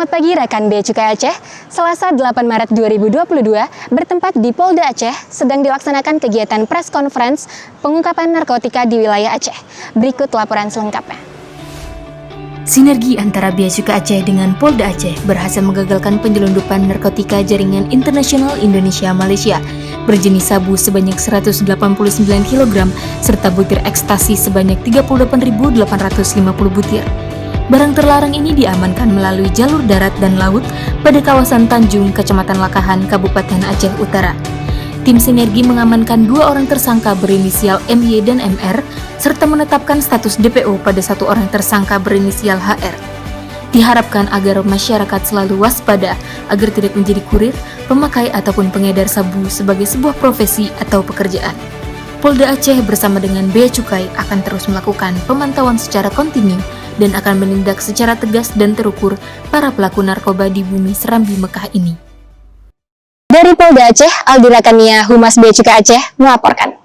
Selamat pagi rekan Bea Cukai Aceh. Selasa 8 Maret 2022 bertempat di Polda Aceh sedang dilaksanakan kegiatan press conference pengungkapan narkotika di wilayah Aceh. Berikut laporan selengkapnya. Sinergi antara Bea Cukai Aceh dengan Polda Aceh berhasil menggagalkan penyelundupan narkotika jaringan internasional Indonesia-Malaysia berjenis sabu sebanyak 189 kg serta butir ekstasi sebanyak 38.850 butir. Barang terlarang ini diamankan melalui jalur darat dan laut pada kawasan Tanjung, Kecamatan Lakahan, Kabupaten Aceh Utara. Tim Sinergi mengamankan 2 orang tersangka berinisial MY dan MR, serta menetapkan status DPO pada 1 orang tersangka berinisial HR. Diharapkan agar masyarakat selalu waspada agar tidak menjadi kurir, pemakai ataupun pengedar sabu sebagai sebuah profesi atau pekerjaan. Polda Aceh bersama dengan Bea Cukai akan terus melakukan pemantauan secara kontinu dan akan menindak secara tegas dan terukur para pelaku narkoba di bumi Serambi Mekah ini. Dari Polda Aceh, Aldi Rakania, Humas Bea Cukai Aceh melaporkan.